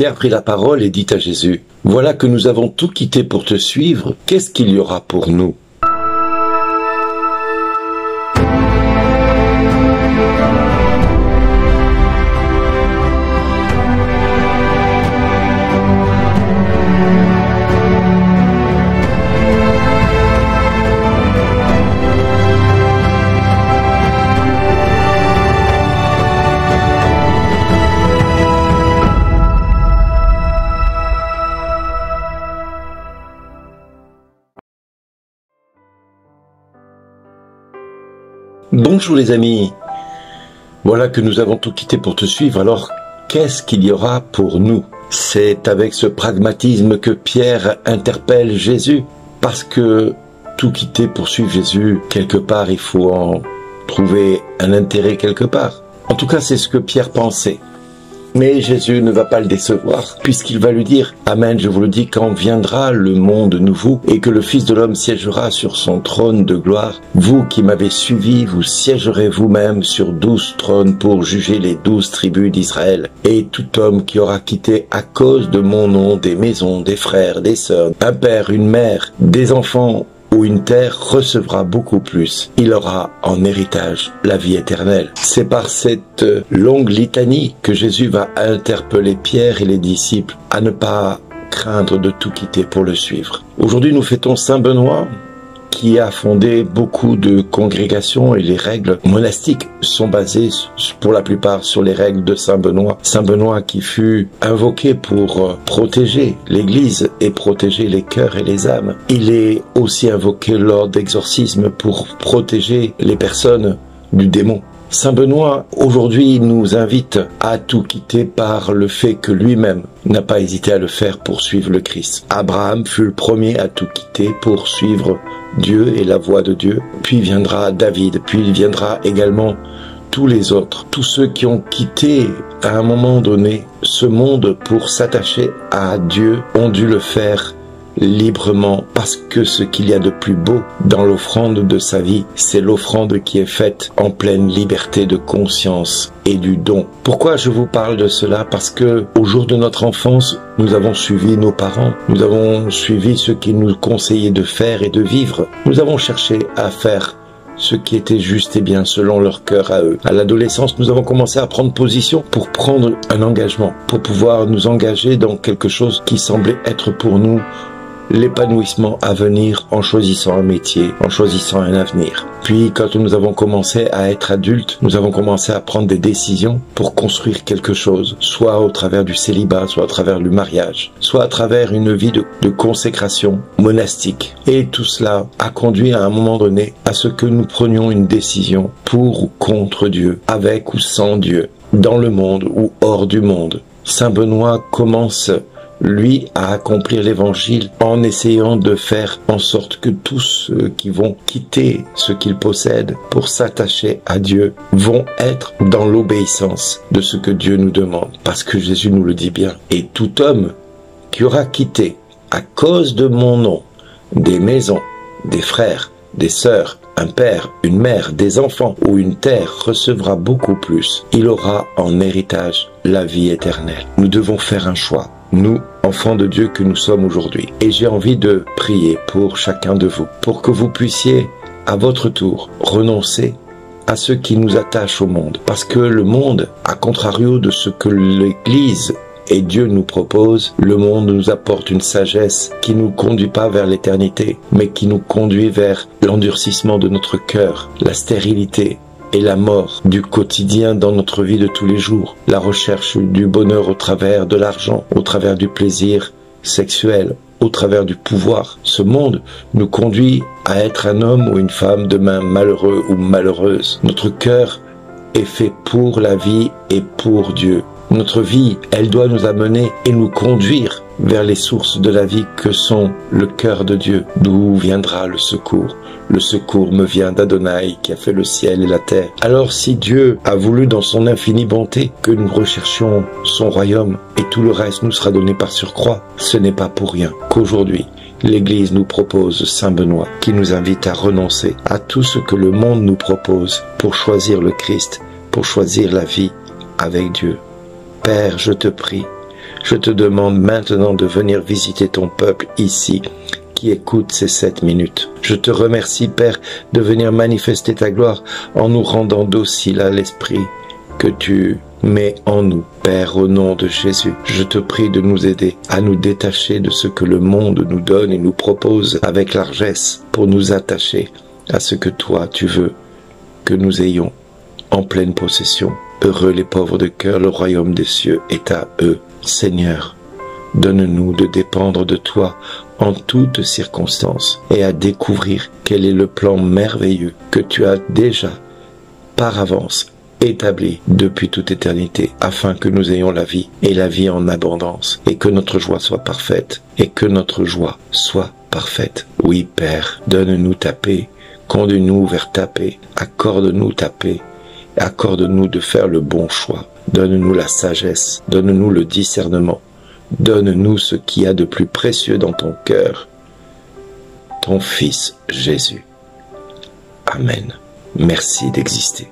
Pierre prit la parole et dit à Jésus, « Voilà que nous avons tout quitté pour te suivre, qu'est-ce qu'il y aura pour nous ?» Bonjour les amis, voilà que nous avons tout quitté pour te suivre, alors qu'est-ce qu'il y aura pour nous? C'est avec ce pragmatisme que Pierre interpelle Jésus, parce que tout quitter pour suivre Jésus, quelque part il faut en trouver un intérêt quelque part. En tout cas c'est ce que Pierre pensait. Mais Jésus ne va pas le décevoir, puisqu'il va lui dire « Amen, je vous le dis, quand viendra le monde nouveau et que le Fils de l'homme siégera sur son trône de gloire, vous qui m'avez suivi, vous siégerez vous-même sur 12 trônes pour juger les 12 tribus d'Israël. Et tout homme qui aura quitté à cause de mon nom des maisons, des frères, des sœurs, un père, une mère, des enfants, ou une terre recevra beaucoup plus. Il aura en héritage la vie éternelle. » C'est par cette longue litanie que Jésus va interpeller Pierre et les disciples à ne pas craindre de tout quitter pour le suivre. Aujourd'hui, nous fêtons Saint Benoît, qui a fondé beaucoup de congrégations, et les règles monastiques sont basées pour la plupart sur les règles de Saint Benoît. Saint Benoît qui fut invoqué pour protéger l'Église et protéger les cœurs et les âmes. Il est aussi invoqué lors d'exorcismes pour protéger les personnes du démon. Saint Benoît, aujourd'hui, nous invite à tout quitter par le fait que lui-même n'a pas hésité à le faire pour suivre le Christ. Abraham fut le premier à tout quitter pour suivre Dieu et la voie de Dieu. Puis viendra David, puis il viendra également tous les autres. Tous ceux qui ont quitté à un moment donné ce monde pour s'attacher à Dieu ont dû le faire librement, parce que ce qu'il y a de plus beau dans l'offrande de sa vie, c'est l'offrande qui est faite en pleine liberté de conscience et du don. Pourquoi je vous parle de cela? Parce que au jour de notre enfance, nous avons suivi nos parents, nous avons suivi ce qu'ils nous conseillaient de faire et de vivre. Nous avons cherché à faire ce qui était juste et bien selon leur cœur à eux. À l'adolescence, nous avons commencé à prendre position pour prendre un engagement, pour pouvoir nous engager dans quelque chose qui semblait être pour nous l'épanouissement à venir en choisissant un métier, en choisissant un avenir. Puis, quand nous avons commencé à être adultes, nous avons commencé à prendre des décisions pour construire quelque chose, soit au travers du célibat, soit à travers le mariage, soit à travers une vie de consécration monastique. Et tout cela a conduit à un moment donné à ce que nous prenions une décision pour ou contre Dieu, avec ou sans Dieu, dans le monde ou hors du monde. Saint Benoît commence lui à accomplir l'évangile en essayant de faire en sorte que tous ceux qui vont quitter ce qu'ils possèdent pour s'attacher à Dieu vont être dans l'obéissance de ce que Dieu nous demande. Parce que Jésus nous le dit bien. Et tout homme qui aura quitté à cause de mon nom des maisons, des frères, des sœurs, un père, une mère, des enfants ou une terre recevra beaucoup plus. Il aura en héritage la vie éternelle. Nous devons faire un choix. Nous, enfants de Dieu que nous sommes aujourd'hui. Et j'ai envie de prier pour chacun de vous, pour que vous puissiez, à votre tour, renoncer à ce qui nous attache au monde. Parce que le monde, à contrario de ce que l'Église et Dieu nous propose, le monde nous apporte une sagesse qui ne nous conduit pas vers l'éternité, mais qui nous conduit vers l'endurcissement de notre cœur, la stérilité, et la mort du quotidien dans notre vie de tous les jours, la recherche du bonheur au travers de l'argent, au travers du plaisir sexuel, au travers du pouvoir. Ce monde nous conduit à être un homme ou une femme demain malheureux ou malheureuse. Notre cœur est fait pour la vie et pour Dieu. Notre vie, elle doit nous amener et nous conduire vers les sources de la vie que sont le cœur de Dieu, d'où viendra le secours. Le secours me vient d'Adonai qui a fait le ciel et la terre. Alors si Dieu a voulu dans son infinie bonté que nous recherchions son royaume et tout le reste nous sera donné par surcroît, ce n'est pas pour rien qu'aujourd'hui l'Église nous propose Saint Benoît qui nous invite à renoncer à tout ce que le monde nous propose pour choisir le Christ, pour choisir la vie avec Dieu. Père, je te prie, Je te demande maintenant de venir visiter ton peuple ici, qui écoute ces 7 minutes. Je te remercie, Père, de venir manifester ta gloire en nous rendant dociles à l'Esprit que tu mets en nous. Père, au nom de Jésus, je te prie de nous aider à nous détacher de ce que le monde nous donne et nous propose avec largesse pour nous attacher à ce que toi tu veux que nous ayons en pleine possession. Heureux les pauvres de cœur, le royaume des cieux est à eux. Seigneur, donne-nous de dépendre de toi en toutes circonstances et à découvrir quel est le plan merveilleux que tu as déjà, par avance, établi depuis toute éternité, afin que nous ayons la vie et la vie en abondance, et que notre joie soit parfaite, et que notre joie soit parfaite. Oui, Père, donne-nous ta paix, conduis-nous vers ta paix, accorde-nous ta paix, accorde-nous de faire le bon choix, donne-nous la sagesse, donne-nous le discernement, donne-nous ce qu'il y a de plus précieux dans ton cœur, ton Fils Jésus. Amen. Merci d'exister.